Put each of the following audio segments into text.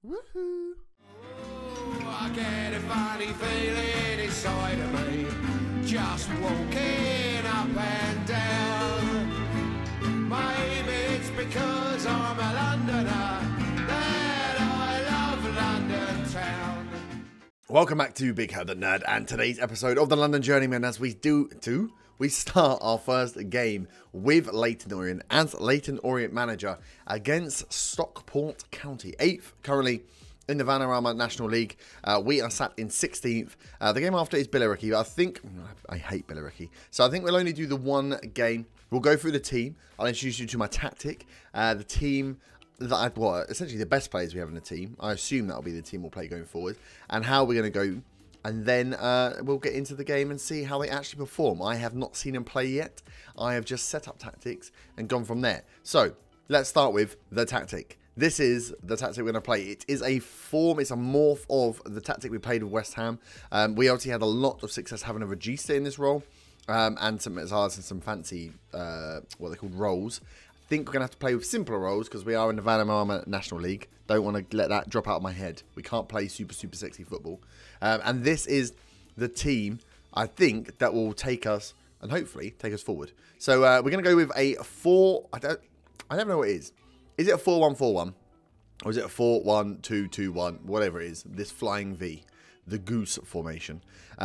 Woohoo! Oh, I get a funny feeling inside of me, just walking up and down. Maybe it's because I'm a Londoner that I love London town. Welcome back to Big Head the Nerd and today's episode of the London Journeyman as we start our first game with Leyton Orient as Leyton Orient manager against Stockport County. 8th currently in the Vanarama National League. We are sat in 16th. The game after is Billericay. I hate Billericay. So I think we'll only do the one game. We'll go through the team. I'll introduce you to my tactic. The team that essentially the best players we have in the team. I assume that'll be the team we'll play going forward. And how we're going to go. And then we'll get into the game and see how they actually perform. I have not seen them play yet. I have just set up tactics and gone from there. So let's start with the tactic. This is the tactic we're going to play. It is a form, it's a morph of the tactic we played with West Ham. We obviously had a lot of success having a regista in this role. And some Mezzars and some fancy, what they're called, roles. I think we're going to have to play with simpler roles because we are in the Vanarama National League. Don't want to let that drop out of my head. We can't play super sexy football. And this is the team, I think, that will take us, and hopefully, take us forward. So we're going to go with a 4... I don't know what it is. Is it a 4-1-4-1? Or is it a 4-1-2-2-1? Whatever it is. This flying V. The goose formation.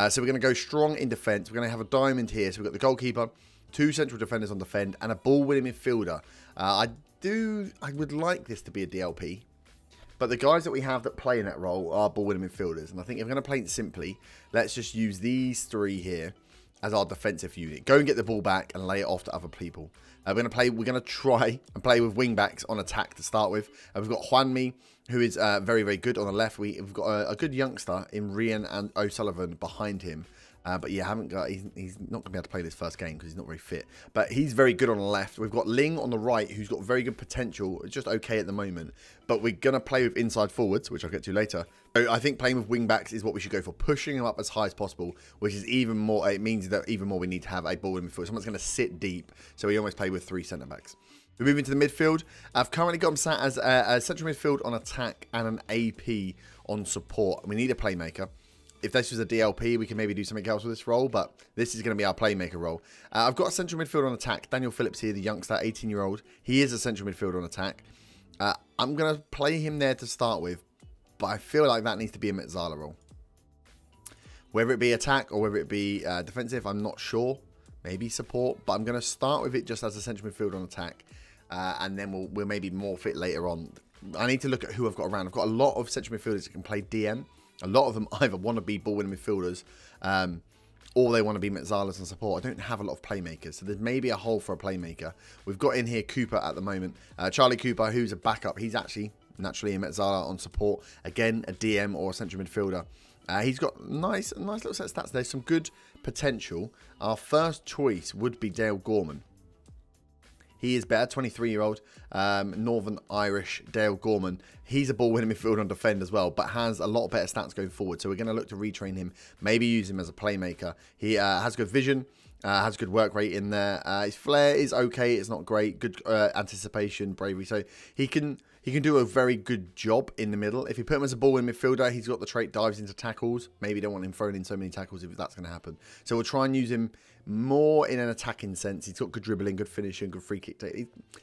So we're going to go strong in defence. We're going to have a diamond here. So we've got the goalkeeper, 2 central defenders on defend, and a ball-winning midfielder. I would like this to be a DLP. But the guys that we have that play in that role are ball-winning midfielders. And I think if we're going to play it simply, let's just use these 3 here as our defensive unit. Go and get the ball back and lay it off to other people. We're going to try and play with wing-backs on attack to start with. We've got Juanmi, who is very, very good on the left. We've got a good youngster in Rian and O'Sullivan behind him. But yeah, he's not going to be able to play this first game because he's not very fit. But he's very good on the left. We've got Ling on the right, who's got very good potential. It's just okay at the moment. But we're going to play with inside forwards, which I'll get to later. So I think playing with wing backs is what we should go for. Pushing them up as high as possible, which is even more, it means that even more we need to have a ball in midfield. Someone's going to sit deep. So we almost play with 3 centre backs. We move into the midfield. I've currently got them sat as a central midfield on attack and an AP on support. We need a playmaker. If this was a DLP, we can maybe do something else with this role, but this is going to be our playmaker role. I've got a central midfield on attack. Jaden Phillips here, the youngster, 18-year-old. He is a central midfielder on attack. I'm going to play him there to start with, but I feel like that needs to be a Mezzala role. Whether it be attack or whether it be defensive, I'm not sure. Maybe support, but I'm going to start with it just as a central midfielder on attack, and then we'll maybe morph it later on. I need to look at who I've got around. I've got a lot of central midfielders that can play DM. A lot of them either want to be ball-winning midfielders or they want to be Metzalas and support. I don't have a lot of playmakers, so there's maybe a hole for a playmaker. We've got in here Cooper at the moment. Charlie Cooper, who's a backup. He's actually naturally a Mezzala on support. Again, a DM or a central midfielder. He's got nice little set of stats. There's some good potential. Our first choice would be Dale Gorman. He is better, 23-year-old, Northern Irish Dale Gorman. He's a ball-winning midfielder on defend as well, but has a lot better stats going forward. So we're going to look to retrain him, maybe use him as a playmaker. He has good vision, has good work rate in there. His flair is okay, it's not great. Good anticipation, bravery. So he can do a very good job in the middle. If you put him as a ball-winning midfielder, he's got the trait dives into tackles. Maybe don't want him throwing in so many tackles if that's going to happen. So we'll try and use him more in an attacking sense. He's got good dribbling, good finishing, good free kick.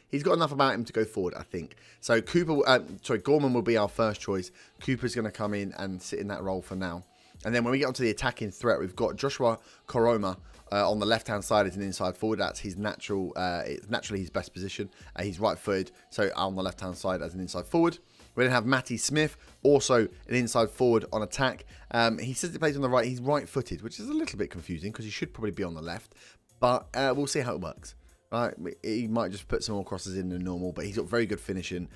He's got enough about him to go forward, I think. So Gorman will be our first choice. Cooper's going to come in and sit in that role for now. And then when we get onto the attacking threat, we've got Joshua Koroma on the left-hand side as an inside forward. That's his it's naturally his best position. He's right-footed, so on the left-hand side as an inside forward. We then have Matty Smith, also an inside forward on attack. He says he plays on the right. He's right-footed, which is a little bit confusing because he should probably be on the left. But we'll see how it works. Right, he might just put some more crosses in than normal, but he's got very good finishing.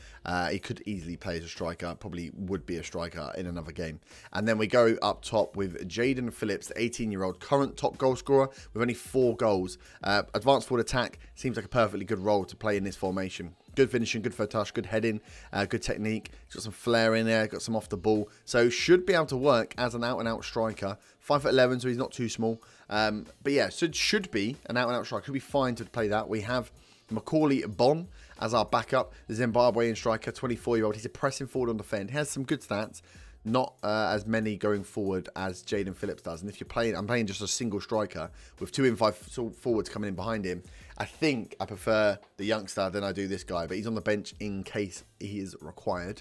He could easily play as a striker, probably would be a striker in another game. And then we go up top with Jaden Phillips, the 18-year-old, current top goal scorer with only 4 goals. Advanced forward attack seems like a perfectly good role to play in this formation. Good finishing, good first touch, good heading, good technique. He's got some flair in there, got some off the ball. So should be able to work as an out-and-out striker. 5'11", so he's not too small. But yeah, so it should be an out-and-out striker. Could be fine to play that. We have Macaulay Bon as our backup. The Zimbabwean striker, 24-year-old. He's a pressing forward on defend. He has some good stats. Not as many going forward as Jaden Phillips does. And if you're playing, I'm playing just a single striker with 2 in 5 forwards coming in behind him. I think I prefer the youngster than I do this guy, but he's on the bench in case he is required.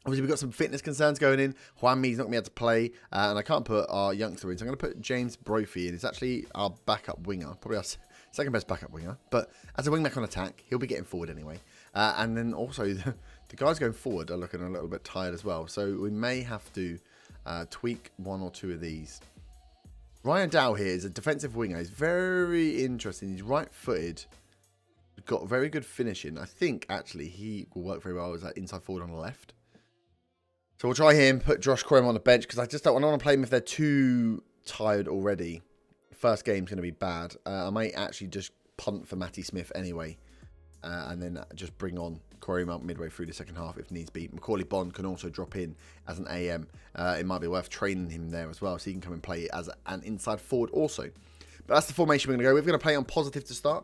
Obviously, we've got some fitness concerns going in. Juanmi's not going to be able to play, and I can't put our youngster in. So I'm going to put James Brophy in. It's actually our backup winger, probably our second best backup winger. But as a wingback on attack, he'll be getting forward anyway. And then also, the guys going forward are looking a little bit tired as well. So we may have to tweak 1 or 2 of these. Ryan Dow here is a defensive winger. He's very interesting. He's right-footed. Got very good finishing. I think, actually, he will work very well as that inside forward on the left. So we'll try him, put Josh Crome on the bench, because I just don't want to play him if they're too tired already. First game's going to be bad. I might actually just punt for Matty Smith anyway. And then just bring on Corey Mount midway through the second half if needs be. Macaulay Bond can also drop in as an AM. It might be worth training him there as well, so he can come and play as an inside forward also. But that's the formation we're going to go with. We're going to play on positive to start,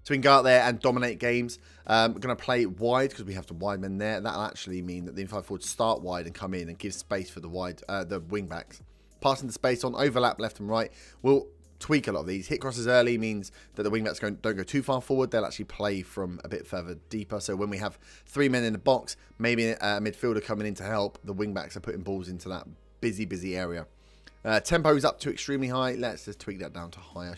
so we can go out there and dominate games. We're going to play wide because we have some wide men there. That'll actually mean that the inside forwards start wide and come in and give space for the wing backs. Passing the space on, overlap left and right. We'll tweak a lot of these. Hit crosses early means that the wingbacks don't go too far forward. They'll actually play from a bit further deeper. So when we have 3 men in the box, maybe a midfielder coming in to help, the wingbacks are putting balls into that busy area. Tempo's up to extremely high. Let's just tweak that down to higher.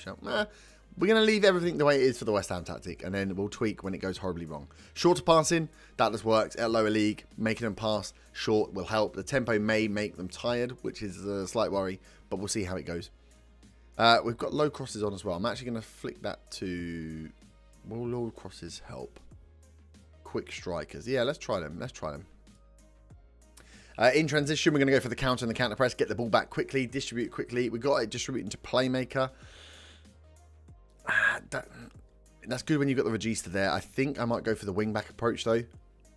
We're going to leave everything the way it is for the West Ham tactic, and then we'll tweak when it goes horribly wrong. Shorter passing, that just works at lower league. Making them pass short will help. The tempo may make them tired, which is a slight worry, but we'll see how it goes. We've got low crosses on as well. I'm actually going to flick that to... Will low crosses help? Quick strikers. Yeah, let's try them. In transition, we're going to go for the counter and the counter press. Get the ball back quickly. Distribute quickly. We've got it distributing to playmaker. That's good when you've got the regista there. I think I might go for the wing-back approach, though,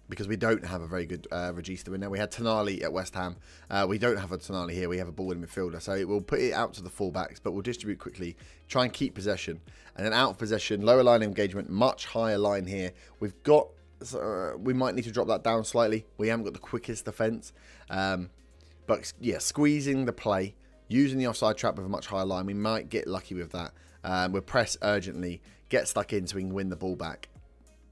because we don't have a very good regista in there. We had Tonali at West Ham. We don't have a Tonali here. We have a ball-in midfielder. So we'll put it out to the fullbacks, but we'll distribute quickly, try and keep possession. And then out of possession, lower line engagement, much higher line here. We've got... we might need to drop that down slightly. We haven't got the quickest defence. But, yeah, squeezing the play, using the offside trap with a much higher line. We might get lucky with that. We'll press urgently, get stuck in so we can win the ball back.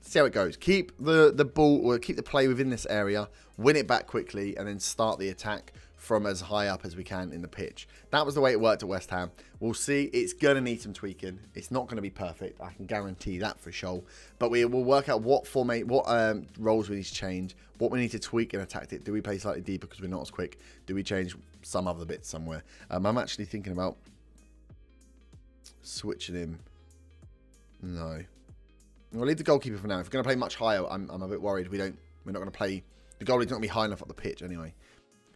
See how it goes. Keep the ball, or keep the play within this area, win it back quickly, and then start the attack from as high up as we can in the pitch. That was the way it worked at West Ham. We'll see. It's going to need some tweaking. It's not going to be perfect. I can guarantee that for sure. But we will work out what roles we need to change, what we need to tweak in a tactic. Do we play slightly deeper because we're not as quick? Do we change some other bits somewhere? I'm actually thinking about switching him. No. We'll leave the goalkeeper for now. If we're going to play much higher, I'm a bit worried. We're not going to play... The goalie's not going to be high enough up the pitch anyway.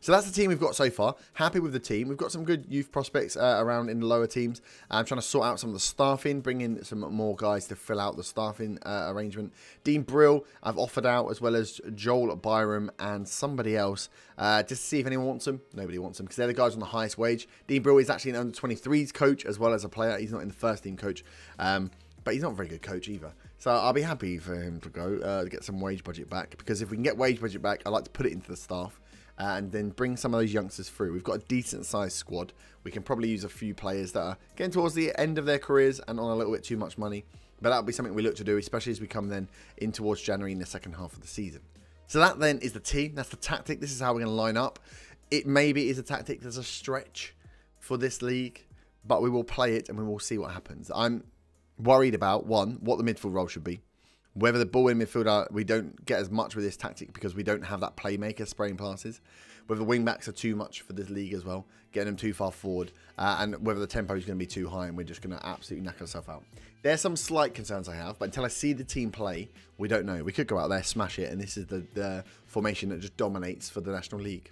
So that's the team we've got so far. Happy with the team. We've got some good youth prospects around in the lower teams. I'm trying to sort out some of the staffing, bring in some more guys to fill out the staffing arrangement. Dean Brill, I've offered out, as well as Joel Byram and somebody else, just to see if anyone wants them. Nobody wants them because they're the guys on the highest wage. Dean Brill is actually an under-23s coach as well as a player. He's not in the first team coach, but he's not a very good coach either. So I'll be happy for him to go to get some wage budget back, because if we can get wage budget back, I like to put it into the staff. And then bring some of those youngsters through. We've got a decent sized squad. We can probably use a few players that are getting towards the end of their careers and on a little bit too much money. But that'll be something we look to do, especially as we come then in towards January in the second half of the season. So that then is the team. That's the tactic. This is how we're going to line up. It maybe is a tactic that's a stretch for this league, but we will play it and we will see what happens. I'm worried about, one, what the midfield role should be. Whether the ball in midfield, we don't get as much with this tactic because we don't have that playmaker spraying passes. Whether the wing-backs are too much for this league as well, getting them too far forward. And whether the tempo is going to be too high and we're just going to absolutely knock ourselves out. There's some slight concerns I have, but until I see the team play, we don't know. We could go out there, smash it, and this is the formation that just dominates for the National League.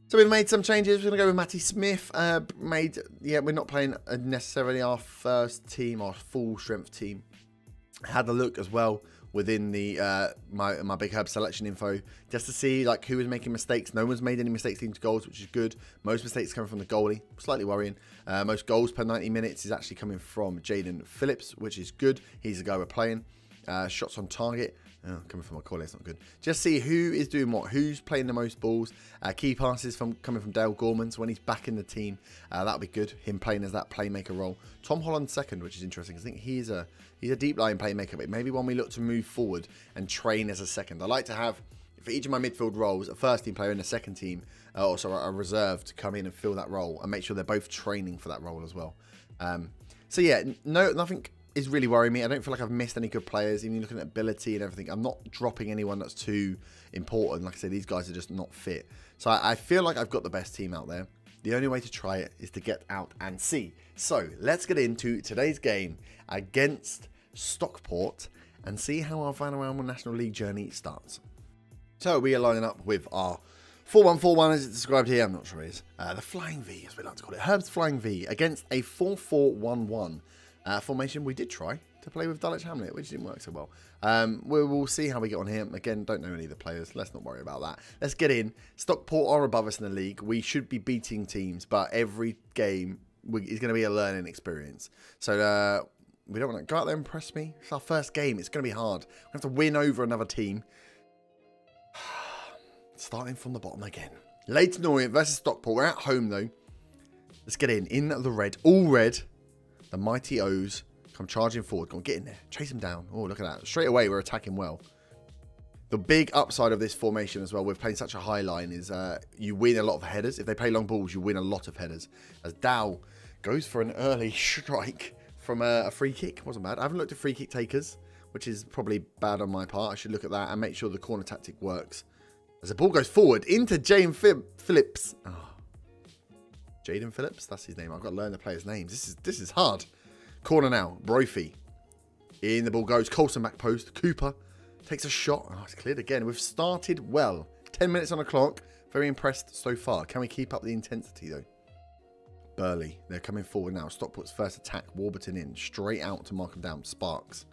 So we've made some changes. We're going to go with Matty Smith. We're not playing necessarily our first team, our full-strength team. Had a look as well within the my Big Herb selection info just to see like who was making mistakes. No one's made any mistakes into goals, which is good. Most mistakes coming from the goalie, slightly worrying. Most goals per 90 minutes is actually coming from Jaden Phillips, which is good. He's the guy we're playing. Shots on target. Oh, coming from my corner, it's not good. Just see who is doing what, who's playing the most balls. Key passes coming from Dale Gorman, so when he's back in the team, that'll be good. Him playing as that playmaker role. Tom Holland second, which is interesting. I think he's a deep line playmaker, but maybe when we look to move forward and train as a second. I like to have, for each of my midfield roles, a first team player and a second team, also a reserve to come in and fill that role and make sure they're both training for that role as well. So yeah, nothing is really worrying me. I don't feel like I've missed any good players, even looking at ability and everything. I'm not dropping anyone that's too important. Like I said, these guys are just not fit. So I feel like I've got the best team out there. The only way to try it is to get out and see. So let's get into today's game against Stockport and see how our Vanarama National League journey starts. So we are lining up with our 4-1-4-1 as it's described here. I'm not sure it is. The Flying V, as we like to call it. Herb's Flying V against a 4-4-1-1. Formation we did try to play with Dulwich Hamlet, which didn't work so well. We'll see how we get on here. Again, don't know any of the players. Let's not worry about that. Let's get in. Stockport are above us in the league. We should be beating teams, but every game is going to be a learning experience. So we don't want to go out there and impress me. It's our first game. It's going to be hard. We have to win over another team. Starting from the bottom again. Leyton Orient versus Stockport. We're at home, though. Let's get in the red. All red. The mighty O's come charging forward. Go on, get in there. Chase them down. Oh, look at that. Straight away, we're attacking well. The big upside of this formation as well, with playing such a high line, is you win a lot of headers. If they play long balls, you win a lot of headers. As Dow goes for an early strike from a free kick. Wasn't bad. I haven't looked at free kick takers, which is probably bad on my part. I should look at that and make sure the corner tactic works. As the ball goes forward into Jaden Phillips. Oh. Jaden Phillips, that's his name. I've got to learn the players' names. This is hard. Corner now. Brophy. In the ball goes. Coulson back post. Cooper takes a shot. Oh, it's cleared again. We've started well. 10 minutes on the clock. Very impressed so far. Can we keep up the intensity though? Burley. They're coming forward now. Stockport's first attack. Warburton in. Straight out to mark him down. Sparks.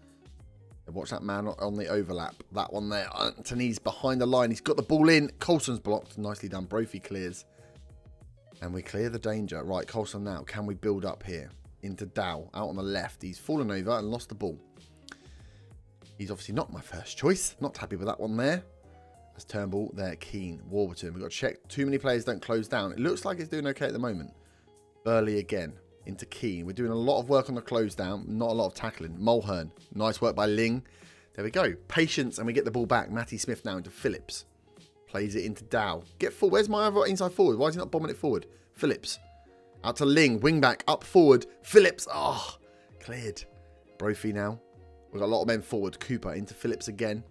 Watch that man on the overlap. That one there. Anthony's behind the line. He's got the ball in. Coulson's blocked. Nicely done. Brophy clears. And we clear the danger. Right, Coulson now. Can we build up here? Into Dow. Out on the left. He's fallen over and lost the ball. He's obviously not my first choice. Not happy with that one there. That's Turnbull there. Keane. Warburton. We've got to check. Too many players don't close down. It looks like it's doing okay at the moment. Burley again. Into Keane. We're doing a lot of work on the close down. Not a lot of tackling. Mulhern. Nice work by Ling. There we go. Patience. And we get the ball back. Matty Smith now into Phillips. Plays it into Dow. Get forward. Where's my other inside forward? Why is he not bombing it forward? Phillips. Out to Ling. Wing back. Up forward. Phillips. Oh, cleared. Brophy now. We've got a lot of men forward. Cooper into Phillips again.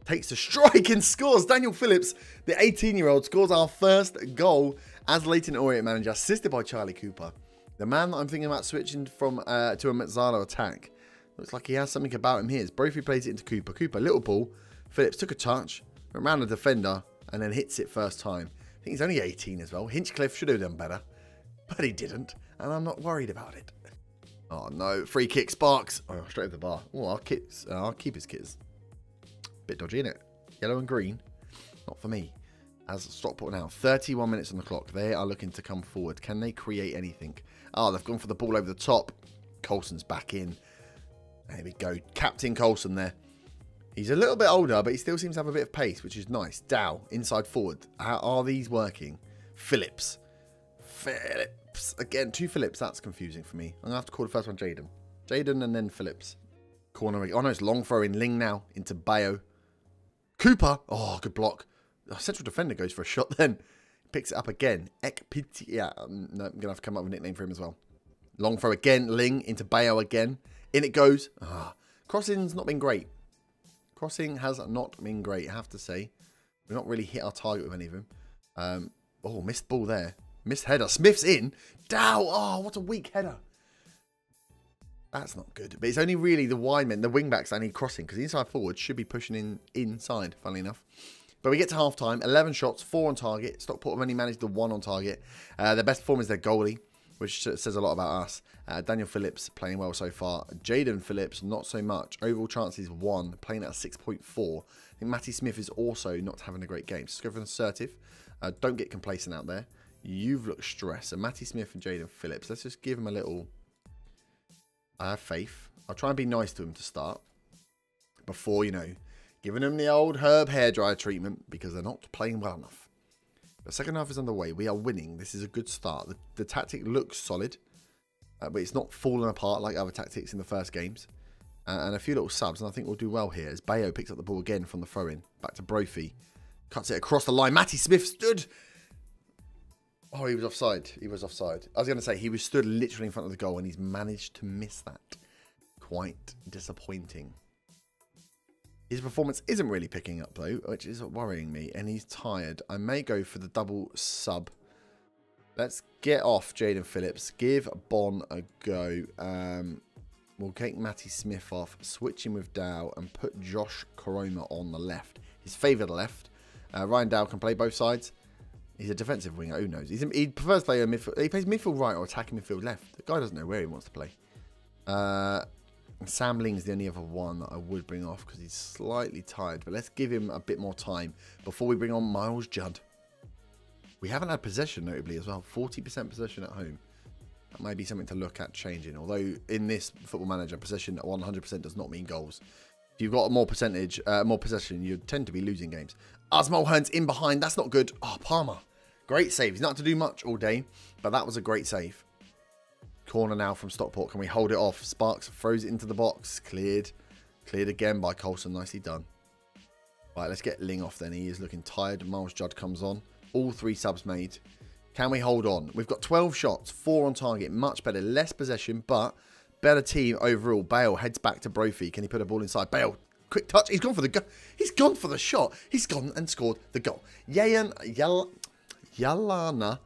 Takes the strike and scores. Daniel Phillips, the 18-year-old, scores our first goal as Leyton Orient manager, assisted by Charlie Cooper. The man that I'm thinking about switching from to a Mazzalo attack. Looks like he has something about him here. Brophy plays it into Cooper. Cooper, little ball. Phillips took a touch. Around the defender and then hits it first time. I think he's only 18 as well. Hinchcliffe should have done better, but he didn't, and I'm not worried about it. Oh no, free kick, Sparks. Oh, straight at the bar. Oh, our keeper's kits. Bit dodgy, innit? Yellow and green. Not for me. As Stockport now, 31 minutes on the clock. They are looking to come forward. Can they create anything? Oh, they've gone for the ball over the top. Coulson's back in. There we go. Captain Coulson there. He's a little bit older, but he still seems to have a bit of pace, which is nice. Dow, inside forward. How are these working? Phillips. Again, two Phillips. That's confusing for me. I'm going to have to call the first one Jaden. Jaden and then Phillips. Corner. Oh, no, it's long throw in. Ling now into Bayo. Cooper. Oh, good block. Oh, central defender goes for a shot then. Picks it up again. Ekpiti. Yeah, no, I'm going to have to come up with a nickname for him as well. Long throw again. Ling into Bayo again. In it goes. Ah, crossing's not been great. Crossing has not been great, I have to say. We've not really hit our target with any of them. Oh, missed ball there. Missed header. Smith's in. Dow. Oh, what a weak header. That's not good. But it's only really the wide men, the wing backs that need crossing, because the inside forward should be pushing in inside, funnily enough. But we get to half time. 11 shots, 4 on target. Stockport have only managed the 1 on target. Their best performer is their goalie, which says a lot about us. Daniel Phillips playing well so far. Jaden Phillips, not so much. Overall chances 1, playing at a 6.4. I think Matty Smith is also not having a great game. Just go for an assertive. Don't get complacent out there. You've looked stressed. So Matty Smith and Jaden Phillips. Let's just give him a little... I have faith. I'll try and be nice to him to start. before, you know, giving them the old Herb hairdryer treatment because they're not playing well enough. The second half is underway. We are winning. This is a good start. The tactic looks solid, but it's not falling apart like other tactics in the first games. And a few little subs, and I think we'll do well here as Bayo picks up the ball again from the throw-in. Back to Brophy. Cuts it across the line. Matty Smith stood. Oh, he was offside. He was offside. I was going to say, he was stood literally in front of the goal, and he's managed to miss that. Quite disappointing. His performance isn't really picking up, though, which is worrying me, and he's tired. I may go for the double sub. Let's get off Jaden Phillips. Give Bon a go. We'll take Matty Smith off, switch him with Dow, and put Josh Koroma on the left. His favourite left. Ryan Dow can play both sides. He's a defensive winger. Who knows? He prefers to play a midfield. He plays midfield right or attacking midfield left. The guy doesn't know where he wants to play. Sam Ling's the only other one that I would bring off because he's slightly tired. But let's give him a bit more time before we bring on Miles Judd. We haven't had possession, notably, as well. 40% possession at home. That might be something to look at changing. Although in this Football Manager, possession at 100% does not mean goals. If you've got more percentage, more possession, you tend to be losing games. Asmolhern's in behind. That's not good. Oh, Palmer. Great save. He's not had to do much all day, but that was a great save. Corner now from Stockport. Can we hold it off? Sparks throws it into the box. Cleared. Cleared again by Coulson. Nicely done. Right, let's get Ling off then. He is looking tired. Miles Judd comes on. All 3 subs made. Can we hold on? We've got 12 shots. 4 on target. Much better. Less possession, but better team overall. Bale heads back to Brophy. Can he put a ball inside? Bale. Quick touch. He's gone for the go. He's gone for the shot. He's gone and scored the goal. Yalani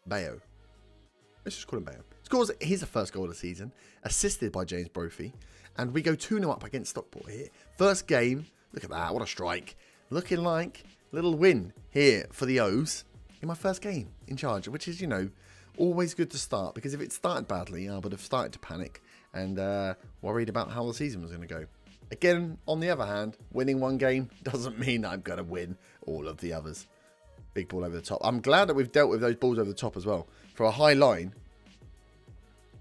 Bayo. Let's just call him Bayo. Scores his first goal of the season, assisted by James Brophy. And we go 2-0 up against Stockport here. First game. Look at that. What a strike. Looking like a little win here for the O's in my first game in charge, which is, you know, always good to start. Because if it started badly, I would have started to panic and worried about how the season was going to go. Again, on the other hand, winning one game doesn't mean I'm going to win all of the others. Big ball over the top. I'm glad that we've dealt with those balls over the top as well. For a high line.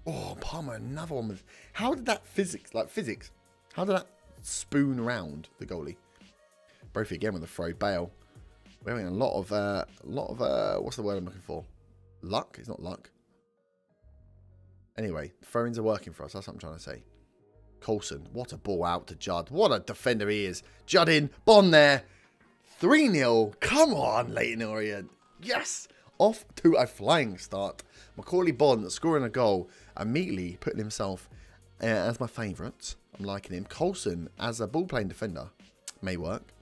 Oh, Palmer, another one. How did that physics, how did that spoon around the goalie? Brophy again with a throw. Bale. We're having a lot of, what's the word I'm looking for? Luck? It's not luck. Anyway, throw-ins are working for us. That's what I'm trying to say. Coulson. What a ball out to Judd. What a defender he is. Judd in. Bon there. 3-0. Come on, Leyton Orient. Yes. Off to a flying start. Macaulay Bon scoring a goal. Immediately putting himself as my favourite. I'm liking him. Coulson as a ball-playing defender. May work.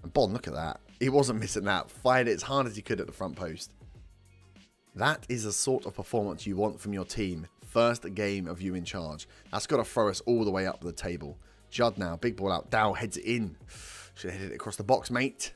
And Bon, look at that. He wasn't missing that. Fired it as hard as he could at the front post. That is the sort of performance you want from your team. First game of you in charge. That's got to throw us all the way up the table. Judd now. Big ball out. Dow heads it in. Should have hit it across the box, mate.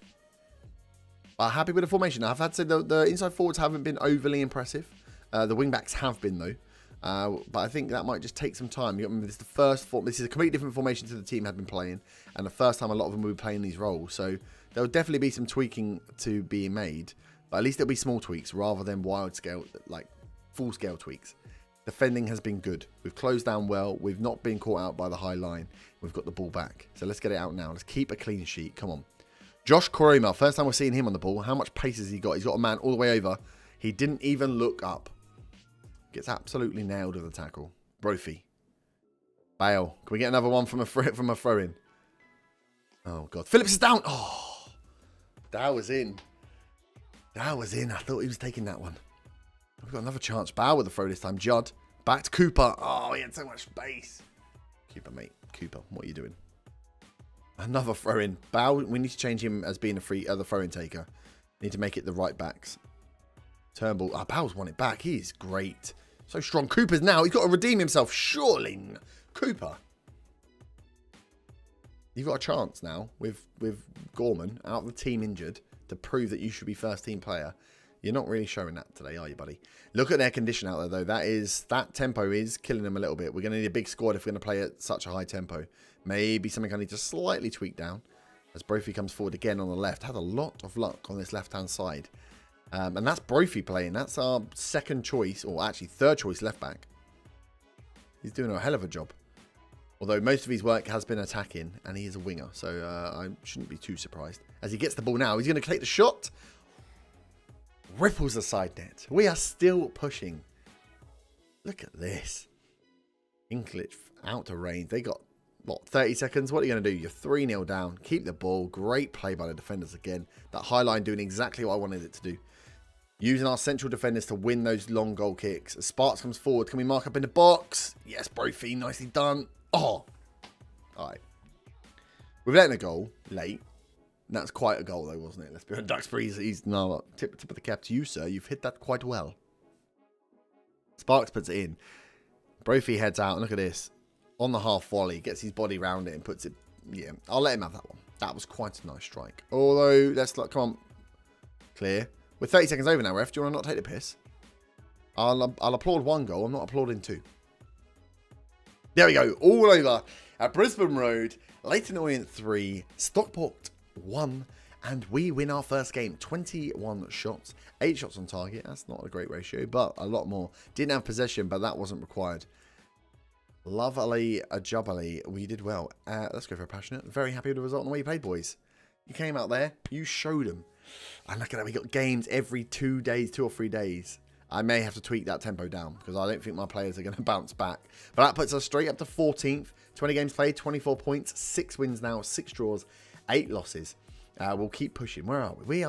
Happy with the formation. I've had to say the inside forwards haven't been overly impressive. The wing backs have been, though. But I think that might just take some time. You remember, this is a completely different formation to the team had been playing. And the first time a lot of them will be playing these roles. So there will definitely be some tweaking to be made. But at least there'll be small tweaks rather than wild scale, like full scale tweaks. Defending has been good. We've closed down well. We've not been caught out by the high line. We've got the ball back. So let's get it out now. Let's keep a clean sheet. Come on. Josh Koroma. First time we're seeing him on the ball. How much pace has he got? He's got a man all the way over. He didn't even look up. Gets absolutely nailed with the tackle. Brophy. Bale. Can we get another one from a throw-in? Oh, God. Phillips is down. Oh. That was in. That was in. I thought he was taking that one. We've got another chance. Bale with the throw this time. Judd. Back to Cooper. Oh, he had so much space. Cooper, mate. Cooper, what are you doing? Another throw-in. Bale, we need to change him as being the throw-in taker. Need to make it the right backs. Turnbull. Ah, Bale's won it back. He's great. So strong. Cooper's now. He's got to redeem himself. Surely. Cooper. You've got a chance now with Gorman out of the team injured to prove that you should be first team player. You're not really showing that today, are you, buddy? Look at their condition out there, though. That tempo is killing them a little bit. We're going to need a big squad if we're going to play at such a high tempo. Maybe something I need to slightly tweak down. As Brophy comes forward again on the left. Had a lot of luck on this left-hand side. And that's Brophy playing. That's our second choice, or actually third choice left back. He's doing a hell of a job. Although most of his work has been attacking, and he is a winger, so I shouldn't be too surprised. As he gets the ball now, he's going to take the shot. Ripples the side net. We are still pushing. Look at this. Inklich out to range. They got, what, 30 seconds? What are you going to do? You're 3-0 down. Keep the ball. Great play by the defenders again. That high line doing exactly what I wanted it to do. Using our central defenders to win those long goal kicks. As Sparks comes forward, can we mark up in the box? Yes, Brophy. Nicely done. Oh. All right. We've let in a goal late. That's quite a goal, though, wasn't it? Let's be honest. Duxbury, he's no tip of the cap to you, sir. You've hit that quite well. Sparks puts it in. Brophy heads out. And look at this. On the half volley. Gets his body round it and puts it. Yeah, I'll let him have that one. That was quite a nice strike. Although, let's look. Come on. Clear. We're 30 seconds over now, ref. Do you want to not take the piss? I'll applaud one goal. I'm not applauding two. There we go. All over at Brisbane Road. Leyton Orient 3. Stockport 1. And we win our first game. 21 shots. 8 shots on target. That's not a great ratio, but a lot more. Didn't have possession, but that wasn't required. Lovely, jubbly. We did well. Let's go for a passionate. Very happy with the result and the way you played, boys. You came out there. You showed them. And look at that. We got games every 2 days, 2 or 3 days. I may have to tweak that tempo down because I don't think my players are going to bounce back. But that puts us straight up to 14th. 20 games played, 24 points, 6 wins now, 6 draws, 8 losses. We'll keep pushing. Where are we?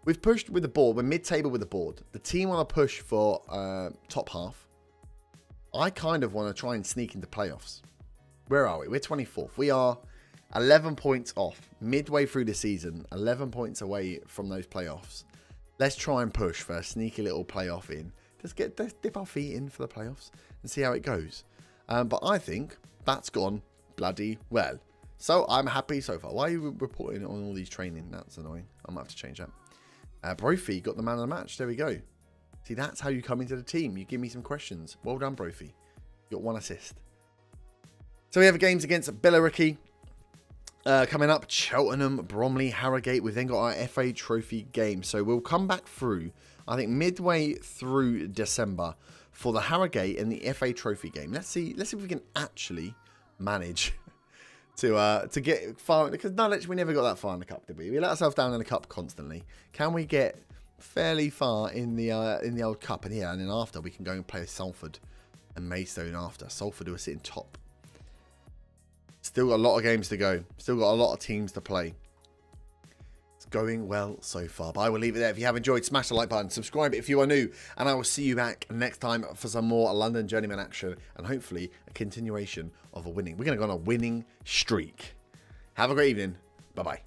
We've pushed with the board. We're mid-table with the board. The team want to push for top half. I kind of want to try and sneak into playoffs. Where are we? We're 24th. We are 11 points off. Midway through the season, 11 points away from those playoffs. Let's try and push for a sneaky little playoff in. Let's dip our feet in for the playoffs and see how it goes. But I think that's gone bloody well. So I'm happy so far. Why are you reporting on all these training? That's annoying. I might have to change that. Brophy got the man of the match. There we go. See, that's how you come into the team. You give me some questions. Well done, Brophy. You got 1 assist. So we have games against Billericay. Coming up, Cheltenham, Bromley, Harrogate. We've then got our FA Trophy game. So we'll come back through, I think, midway through December for the Harrogate and the FA Trophy game. Let's see if we can actually manage to get far. Because Norwich, we never got that far in the cup, did we? We let ourselves down in the cup constantly. Can we get fairly far in the old cup? And yeah, and then after we can go and play Salford and Maidstone after. Salford who are sitting top. Still got a lot of games to go. Still got a lot of teams to play. It's going well so far. But I will leave it there. If you have enjoyed, smash the like button. Subscribe if you are new. And I will see you back next time for some more London Journeyman action. And hopefully a continuation of a winning. We're going to go on a winning streak. Have a great evening. Bye-bye.